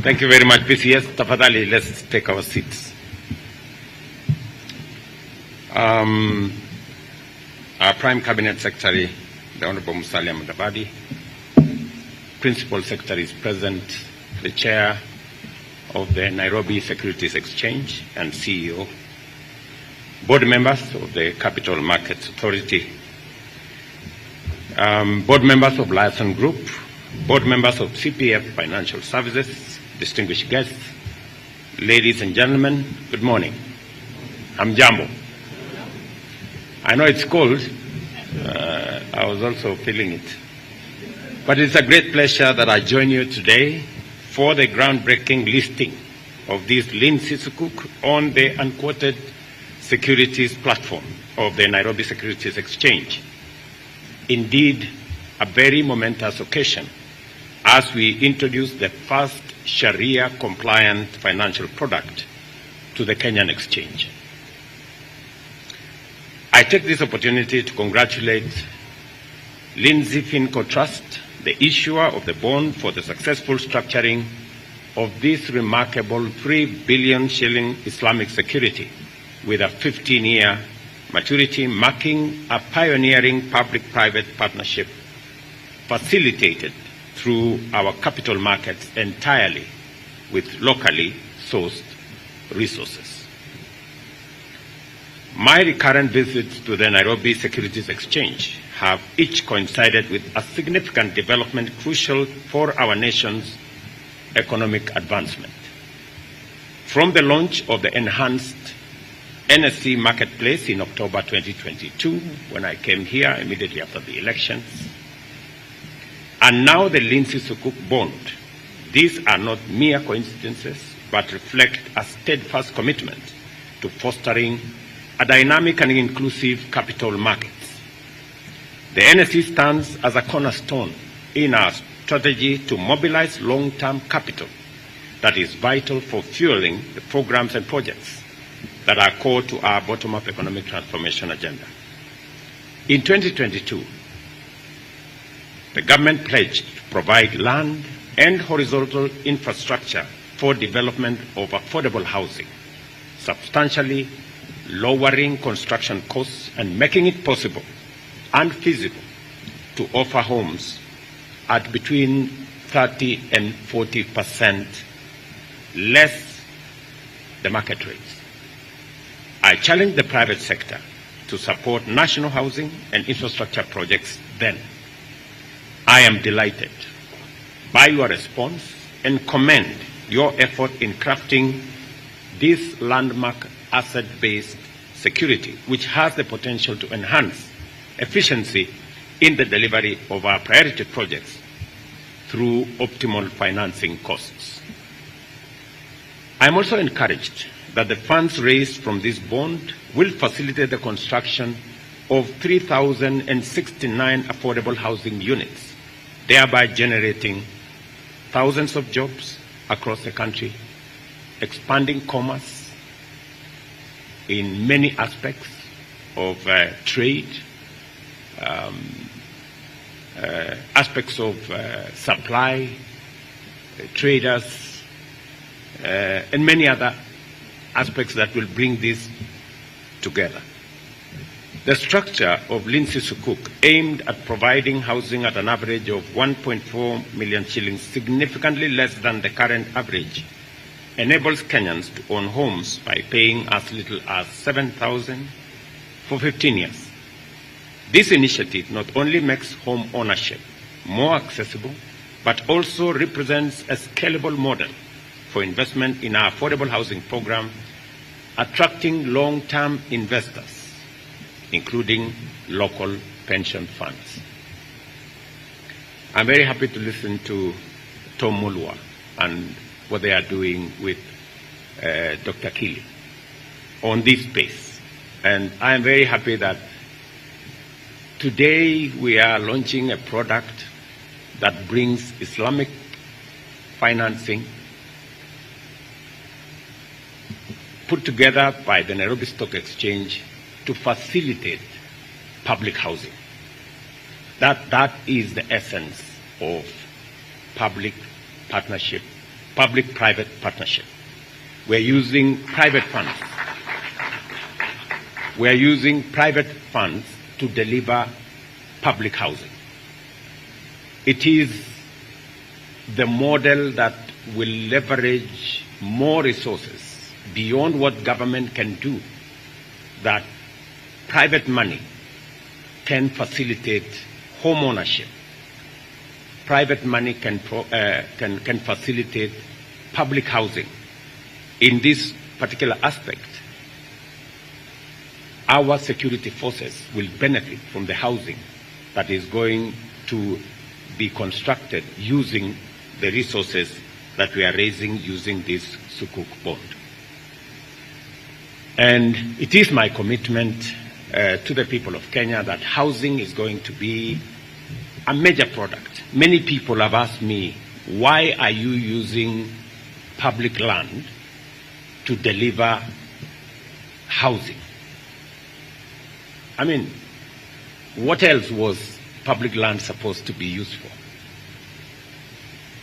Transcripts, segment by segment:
Thank you very much, PCS. Tafadhali, let's take our seats. Our Prime Cabinet Secretary, the Honorable Musalia Mudavadi, Principal Secretary is present, the Chair of the Nairobi Securities Exchange and CEO, board members of the Capital Markets Authority, board members of Liaison Group, board members of CPF Financial Services, distinguished guests, ladies and gentlemen, good morning. I'm Jambo. I know it's cold. I was also feeling it. But it's a great pleasure that I join you today for the groundbreaking listing of this Lindsay Sukuk on the unquoted securities platform of the Nairobi Securities Exchange. Indeed, a very momentous occasion as we introduce the first Sharia-compliant financial product to the Kenyan exchange. I take this opportunity to congratulate Lindsay Finco Trust, the issuer of the bond, for the successful structuring of this remarkable 3 billion shilling Islamic security with a 15-year maturity, marking a pioneering public-private partnership facilitated through our capital markets entirely with locally sourced resources. My recurrent visits to the Nairobi Securities Exchange have each coincided with a significant development crucial for our nation's economic advancement. From the launch of the enhanced NSE marketplace in October 2022, when I came here immediately after the elections, and now the Lindsay Sukuk bond, these are not mere coincidences, but reflect a steadfast commitment to fostering a dynamic and inclusive capital markets. The NSE stands as a cornerstone in our strategy to mobilize long-term capital that is vital for fueling the programs and projects that are core to our bottom-up economic transformation agenda. In 2022, the government pledged to provide land and horizontal infrastructure for development of affordable housing, substantially lowering construction costs and making it possible and feasible to offer homes at between 30 and 40% less the market rates. I challenged the private sector to support national housing and infrastructure projects then. I am delighted by your response and commend your effort in crafting this landmark asset-based security, which has the potential to enhance efficiency in the delivery of our priority projects through optimal financing costs. I am also encouraged that the funds raised from this bond will facilitate the construction of 3,069 affordable housing units, thereby generating thousands of jobs across the country, expanding commerce in many aspects of trade, aspects of supply, traders, and many other aspects that will bring this together. The structure of Lindsay Sukuk, aimed at providing housing at an average of 1.4 million shillings, significantly less than the current average, enables Kenyans to own homes by paying as little as 7,000 for 15 years. This initiative not only makes home ownership more accessible, but also represents a scalable model for investment in our affordable housing program, attracting long-term investors, including local pension funds. I'm very happy to listen to Tom Mulwa and what they are doing with Dr. Kili on this space. And I am very happy that today we are launching a product that brings Islamic financing put together by the Nairobi Stock Exchange to facilitate public housing. That is the essence of public partnership public-private partnership. We're using private funds. We're using private funds to deliver public housing. It is the model that will leverage more resources beyond what government can do, that private money can facilitate home ownership. Private money can facilitate public housing. In this particular aspect, our security forces will benefit from the housing that is going to be constructed using the resources that we are raising using this Sukuk bond. And it is my commitment to the people of Kenya that housing is going to be a major product. Many people have asked me, why are you using public land to deliver housing? I mean, what else was public land supposed to be used for?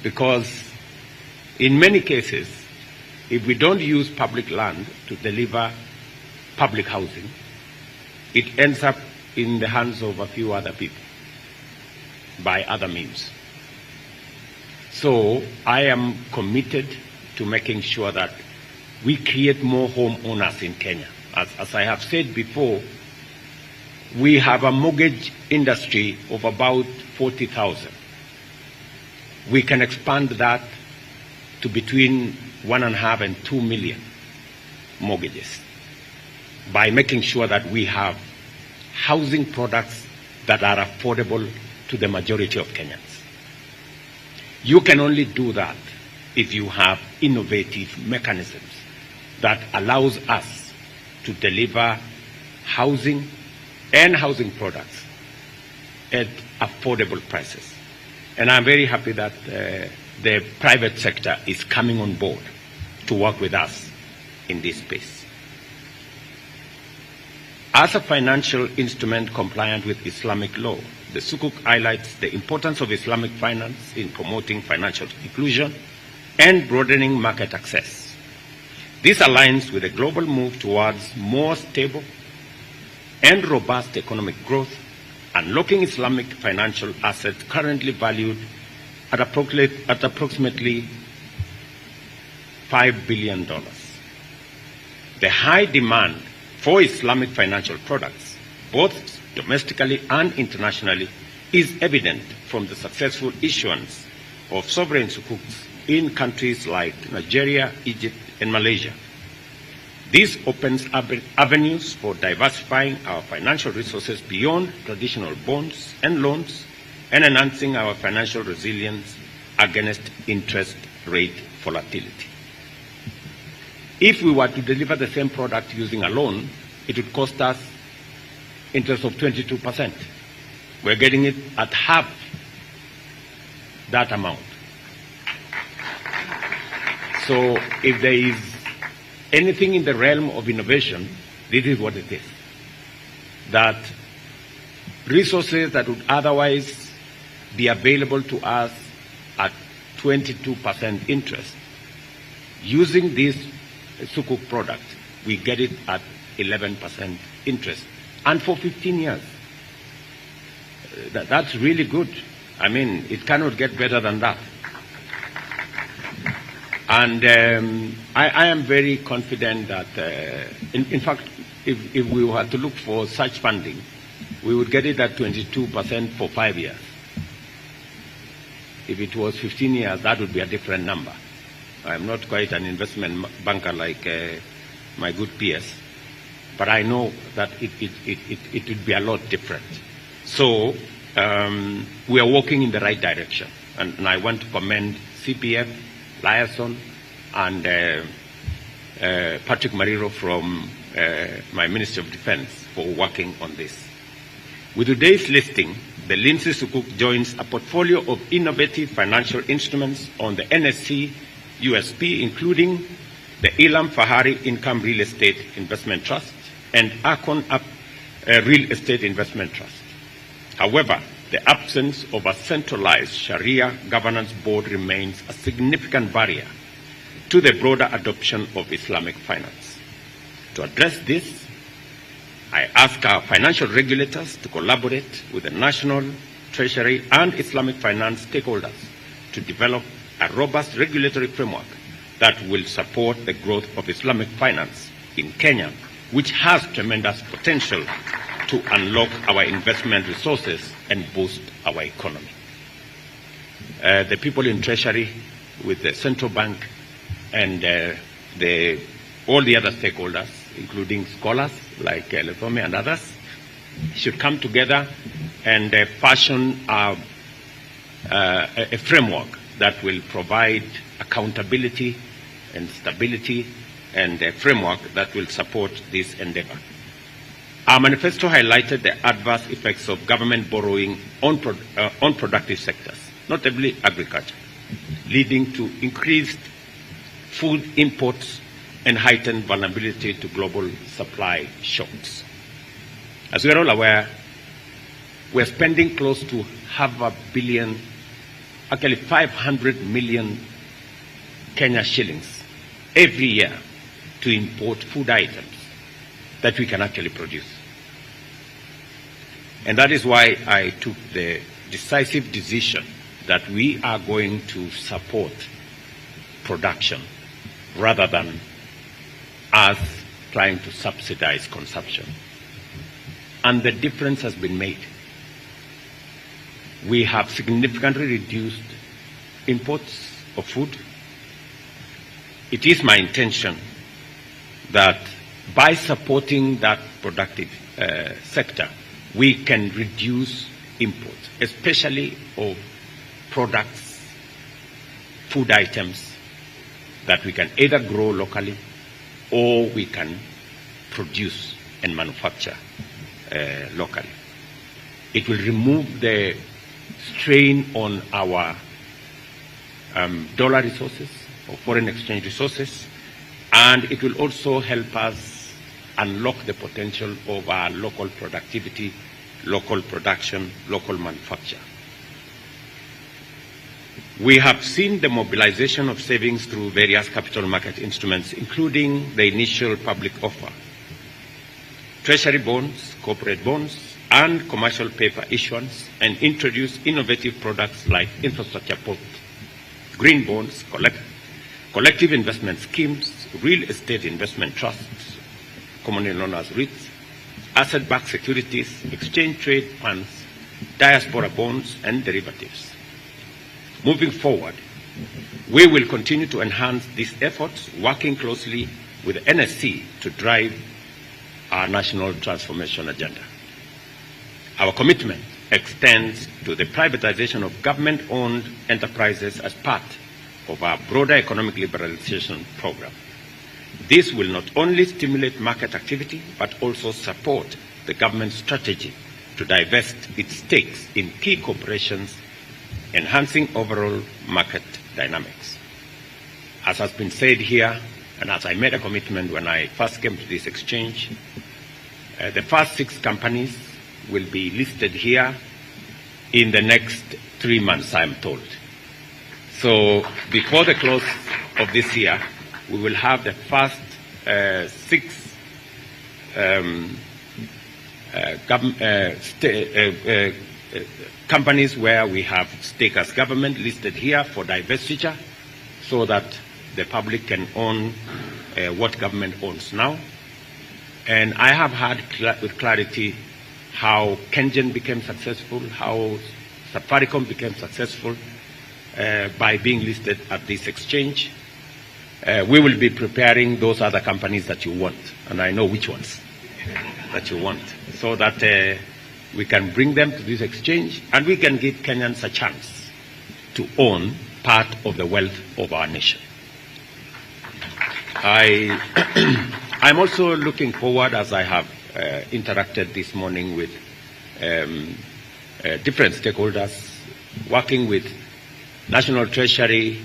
Because in many cases, if we don't use public land to deliver public housing, it ends up in the hands of a few other people by other means. So I am committed to making sure that we create more homeowners in Kenya. As I have said before, we have a mortgage industry of about 40,000. We can expand that to between 1.5 and 2 million mortgages by making sure that we have housing products that are affordable to the majority of Kenyans. You can only do that if you have innovative mechanisms that allows us to deliver housing and housing products at affordable prices. And I'm very happy that the private sector is coming on board to work with us in this space. As a financial instrument compliant with Islamic law, the Sukuk highlights the importance of Islamic finance in promoting financial inclusion and broadening market access. This aligns with the global move towards more stable and robust economic growth, unlocking Islamic financial assets currently valued at approximately $5 billion. The high demand for Islamic financial products, both domestically and internationally, is evident from the successful issuance of sovereign sukuks in countries like Nigeria, Egypt, and Malaysia. This opens avenues for diversifying our financial resources beyond traditional bonds and loans and enhancing our financial resilience against interest rate volatility. If we were to deliver the same product using a loan, it would cost us interest of 22%. We're getting it at half that amount. So if there is anything in the realm of innovation, this is what it is. That resources that would otherwise be available to us at 22% interest, using this Sukuk product, we get it at 11% interest. And for 15 years. That's really good. I mean, it cannot get better than that. And I am very confident that, in fact, if we were to look for such funding, we would get it at 22% for 5 years. If it was 15 years, that would be a different number. I'm not quite an investment banker like my good peers, but I know that it would be a lot different. So we are walking in the right direction. And I want to commend CPF, Liaison, and Patrick Mariro from my Ministry of Defense for working on this. With today's listing, the Lindsay Sukuk joins a portfolio of innovative financial instruments on the NSC USP, including the Ilam Fahari Income Real Estate Investment Trust and Akon Real Estate Investment Trust. However, the absence of a centralized Sharia governance board remains a significant barrier to the broader adoption of Islamic finance. To address this, I ask our financial regulators to collaborate with the National Treasury and Islamic finance stakeholders to develop a robust regulatory framework that will support the growth of Islamic finance in Kenya, which has tremendous potential to unlock our investment resources and boost our economy. The people in Treasury, with the central bank and all the other stakeholders, including scholars like Lethome and others, should come together and fashion a framework that will provide accountability and stability, and a framework that will support this endeavor. Our manifesto highlighted the adverse effects of government borrowing on productive sectors, notably agriculture, leading to increased food imports and heightened vulnerability to global supply shocks. As we are all aware, we're spending close to $500 million, actually 500 million Kenya shillings every year to import food items that we can actually produce. And that is why I took the decisive decision that we are going to support production rather than us trying to subsidize consumption. And the difference has been made. We have significantly reduced imports of food. It is my intention that by supporting that productive sector, we can reduce imports, especially of products, food items that we can either grow locally or we can produce and manufacture locally. It will remove the strain on our dollar resources or foreign exchange resources, and it will also help us unlock the potential of our local productivity, local production, local manufacture. We have seen the mobilization of savings through various capital market instruments, including the initial public offer, treasury bonds, corporate bonds, and commercial paper issuance, and introduce innovative products like infrastructure bonds, green bonds, collective investment schemes, real estate investment trusts, commonly known as REITs, asset-backed securities, exchange trade funds, diaspora bonds, and derivatives. Moving forward, we will continue to enhance these efforts, working closely with the NSC to drive our national transformation agenda. Our commitment extends to the privatization of government-owned enterprises as part of our broader economic liberalization program. This will not only stimulate market activity, but also support the government's strategy to divest its stakes in key corporations, enhancing overall market dynamics. As has been said here, and as I made a commitment when I first came to this exchange, the first 6 companies will be listed here in the next 3 months, I'm told. So before the close of this year, we will have the first 6 companies where we have stake as government listed here for divestiture, so that the public can own what government owns now. And I have heard with clarity how Genz became successful, how Safaricom became successful by being listed at this exchange. We will be preparing those other companies that you want, and I know which ones that you want, so that we can bring them to this exchange and we can give Kenyans a chance to own part of the wealth of our nation. I'm also looking forward, as I have interacted this morning with different stakeholders, working with National Treasury,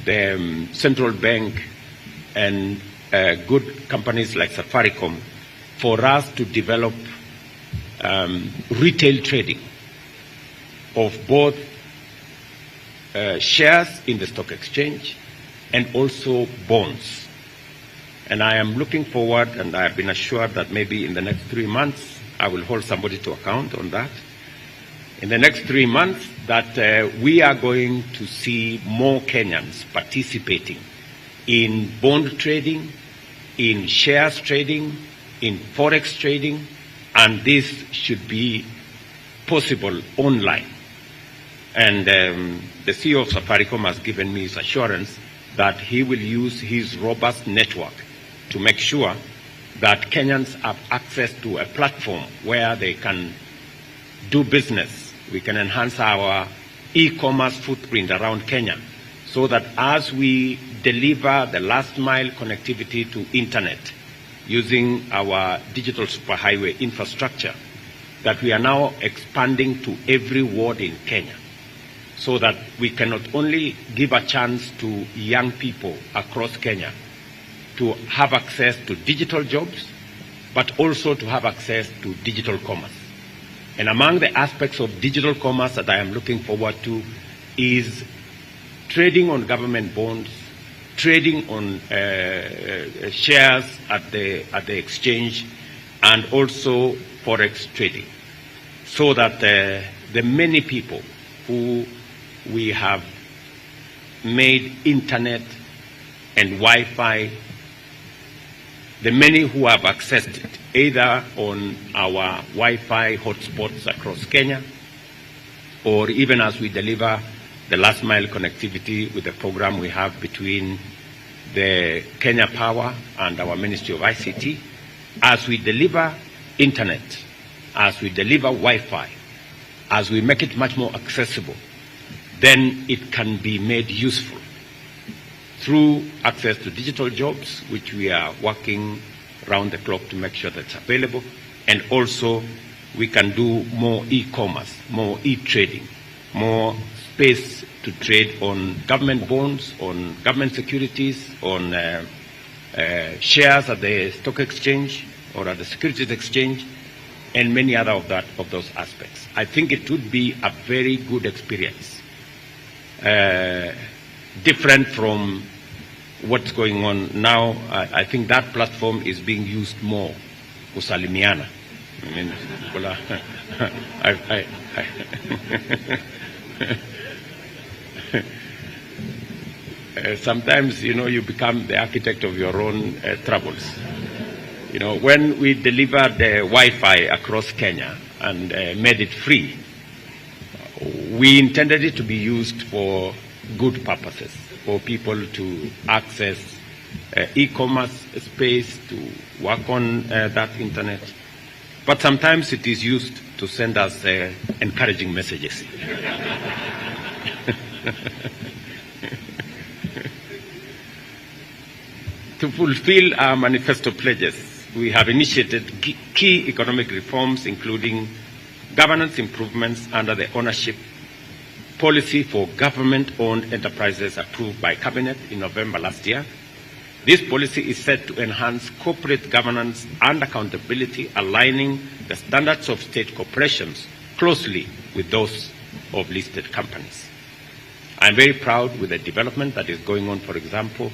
the central bank, and good companies like Safaricom, for us to develop retail trading of both shares in the stock exchange and also bonds. And I am looking forward, and I have been assured that maybe in the next 3 months, I will hold somebody to account on that. In the next 3 months, that we are going to see more Kenyans participating in bond trading, in shares trading, in forex trading, and this should be possible online. And the CEO of Safaricom has given me his assurance that he will use his robust network to make sure that Kenyans have access to a platform where they can do business. We can enhance our e-commerce footprint around Kenya so that as we deliver the last mile connectivity to internet using our digital superhighway infrastructure, that we are now expanding to every ward in Kenya, so that we can not only give a chance to young people across Kenya to have access to digital jobs, but also to have access to digital commerce. And among the aspects of digital commerce that I am looking forward to is trading on government bonds, trading on shares at the exchange, and also forex trading, so that the many people who we have made internet and Wi-Fi, the many who have accessed it, either on our Wi-Fi hotspots across Kenya, or even as we deliver the last mile connectivity with the program we have between the Kenya Power and our Ministry of ICT, as we deliver internet, as we deliver Wi-Fi, as we make it much more accessible, then it can be made useful through access to digital jobs, which we are working round the clock to make sure that's available, and also we can do more e-commerce, more e-trading, more space to trade on government bonds, on government securities, on shares at the stock exchange or at the securities exchange, and many other of those aspects. I think it would be a very good experience, different from what's going on now. I think that platform is being used more, kusalimiana. I mean, sometimes, you know, you become the architect of your own troubles. You know, when we delivered the Wi-Fi across Kenya and made it free, we intended it to be used for good purposes, for people to access e-commerce space, to work on that internet. But sometimes it is used to send us encouraging messages. To fulfill our manifesto pledges, we have initiated key economic reforms, including governance improvements under the ownership policy for government-owned enterprises approved by Cabinet in November last year. This policy is set to enhance corporate governance and accountability, aligning the standards of state corporations closely with those of listed companies. I'm very proud with the development that is going on, for example,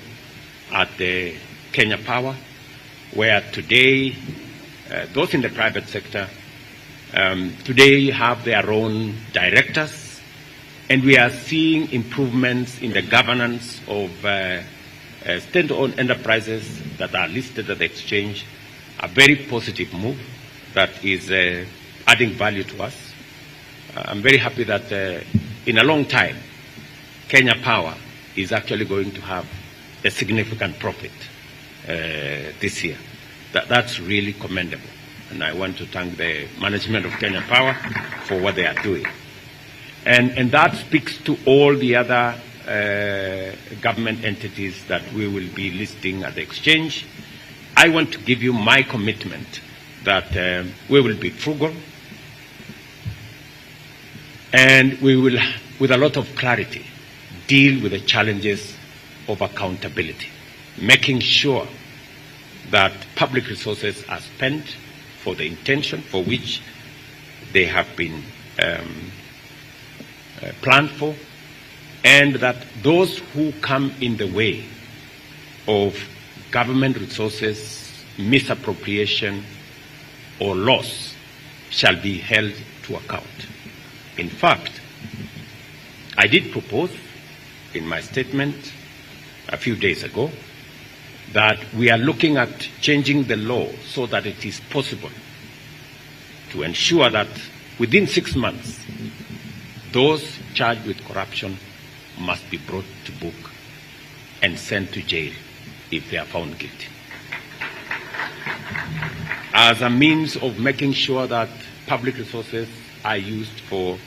at the Kenya Power, where today those in the private sector today have their own directors, and we are seeing improvements in the governance of state-owned enterprises that are listed at the exchange, a very positive move that is adding value to us. I'm very happy that in a long time, Kenya Power is actually going to have a significant profit this year. That's really commendable. And I want to thank the management of Kenya Power for what they are doing. And that speaks to all the other government entities that we will be listing at the exchange. I want to give you my commitment that we will be frugal, and we will, with a lot of clarity, deal with the challenges of accountability, making sure that public resources are spent for the intention for which they have been planned for, and that those who come in the way of government resources, misappropriation, or loss shall be held to account. In fact, I did propose in my statement a few days ago that we are looking at changing the law so that it is possible to ensure that within 6 months, those charged with corruption must be brought to book and sent to jail if they are found guilty, as a means of making sure that public resources are used for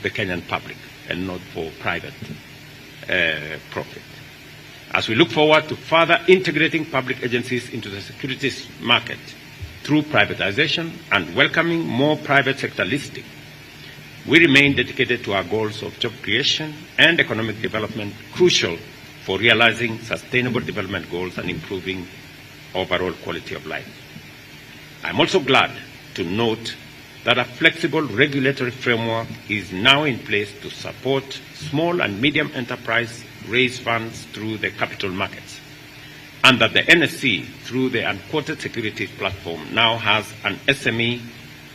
the Kenyan public and not for private profit. As we look forward to further integrating public agencies into the securities market through privatization and welcoming more private sector listing, we remain dedicated to our goals of job creation and economic development, crucial for realizing sustainable development goals and improving overall quality of life. I'm also glad to note that a flexible regulatory framework is now in place to support small and medium enterprise raise funds through the capital markets, and that the NSC, through the unquoted securities platform, now has an SME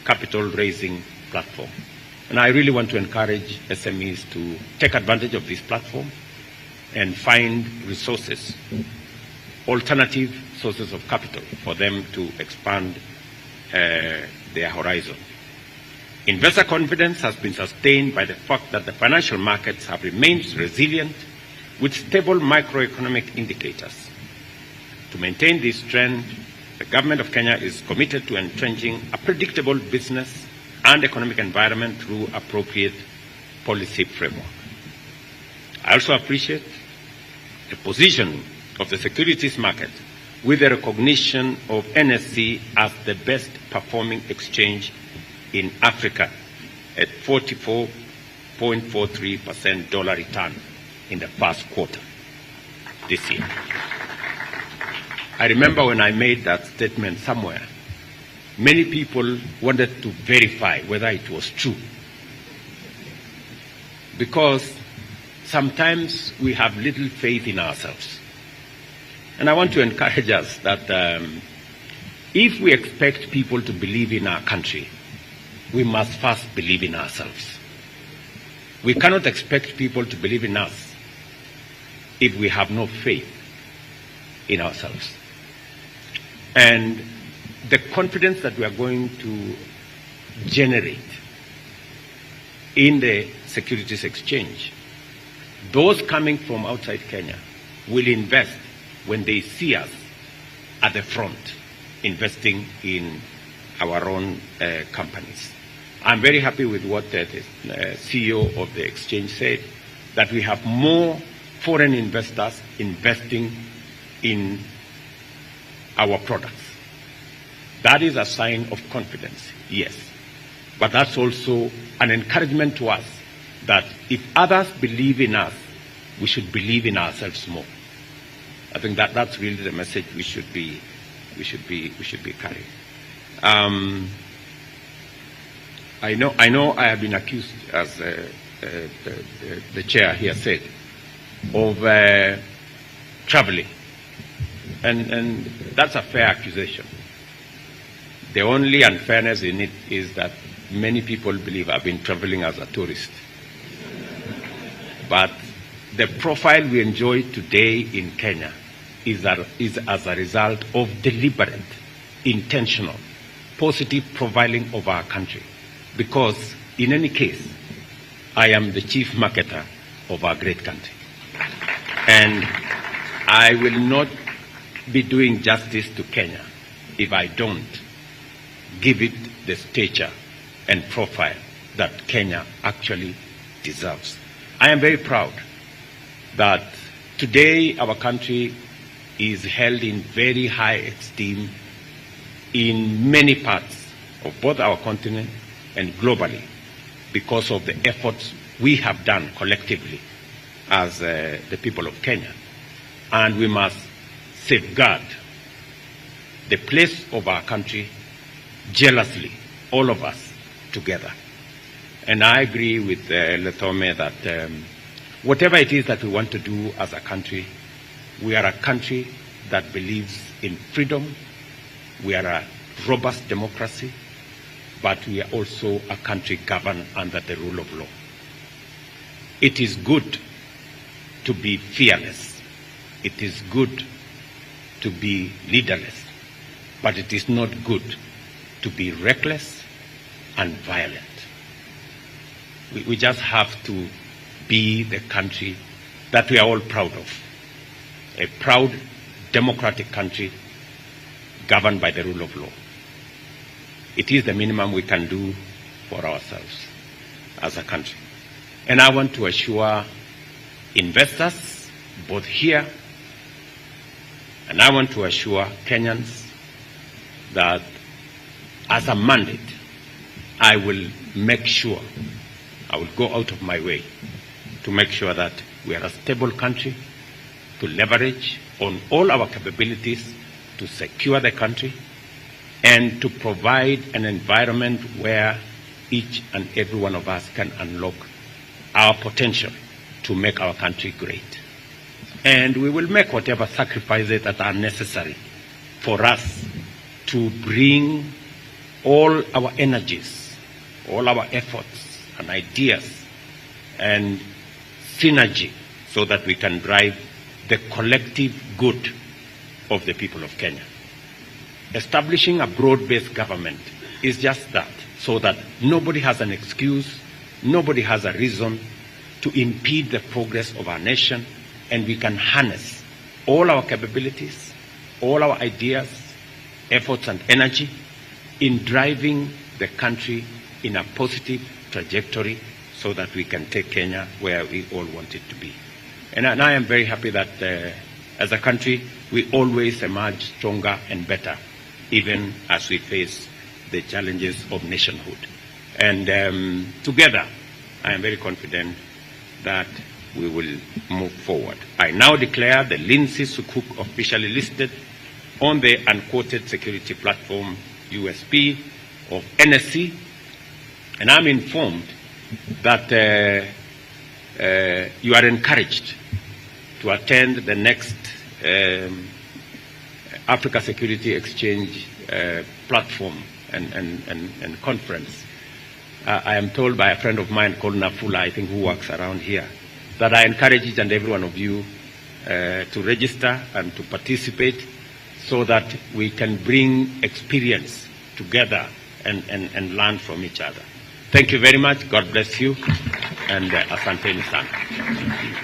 capital raising platform. And I really want to encourage SMEs to take advantage of this platform and find resources, alternative sources of capital for them to expand their horizon. Investor confidence has been sustained by the fact that the financial markets have remained resilient with stable macroeconomic indicators. To maintain this trend, the government of Kenya is committed to entrenching a predictable business and economic environment through appropriate policy framework. I also appreciate the positioning of the securities market with the recognition of NSC as the best performing exchange in Africa at 44.43% dollar return in the first quarter this year. I remember when I made that statement somewhere, many people wanted to verify whether it was true, because sometimes we have little faith in ourselves. And I want to encourage us that if we expect people to believe in our country, we must first believe in ourselves. We cannot expect people to believe in us if we have no faith in ourselves. And the confidence that we are going to generate in the securities exchange, those coming from outside Kenya will invest when they see us at the front, investing in our own companies. I'm very happy with what the CEO of the exchange said, that we have more foreign investors investing in our products. That is a sign of confidence, yes. But that's also an encouragement to us that if others believe in us, we should believe in ourselves more. I think that's really the message we should be carrying. I know I have been accused, as the chair here said, of traveling, and that's a fair accusation. The only unfairness in it is that many people believe I've been traveling as a tourist. But the profile we enjoy today in Kenya is as a result of deliberate, intentional, positive profiling of our country. Because in any case, I am the chief marketer of our great country. And I will not be doing justice to Kenya if I don't give it the stature and profile that Kenya actually deserves. I am very proud that today our country is held in very high esteem in many parts of both our continent and globally because of the efforts we have done collectively as the people of Kenya. And we must safeguard the place of our country jealously, all of us together. And I agree with Letome that whatever it is that we want to do as a country, we are a country that believes in freedom. We are a robust democracy, but we are also a country governed under the rule of law. It is good to be fearless. It is good to be leaderless, but it is not good to be reckless and violent. We just have to be the country that we are all proud of, a proud democratic country governed by the rule of law. It is the minimum we can do for ourselves as a country. And I want to assure investors, both here, and I want to assure Kenyans that as a mandate, I will make sure, I will go out of my way to make sure that we are a stable country, to leverage on all our capabilities to secure the country, and to provide an environment where each and every one of us can unlock our potential to make our country great. And we will make whatever sacrifices that are necessary for us to bring all our energies, all our efforts and ideas and synergy so that we can drive the collective good of the people of Kenya. Establishing a broad-based government is just that, so that nobody has an excuse, nobody has a reason to impede the progress of our nation, and we can harness all our capabilities, all our ideas, efforts and energy in driving the country in a positive trajectory so that we can take Kenya where we all want it to be. And I am very happy that as a country, we always emerge stronger and better, even as we face the challenges of nationhood. And together, I am very confident that we will move forward. I now declare the Lindsay Sukuk officially listed on the unquoted security platform USP of NSC, and I'm informed that you are encouraged to attend the next Africa Security Exchange platform and conference. I am told by a friend of mine called Nafula, I think, who works around here, that I encourage each and every one of you to register and to participate so that we can bring experience together and learn from each other. Thank you very much. God bless you. And asanteni sana.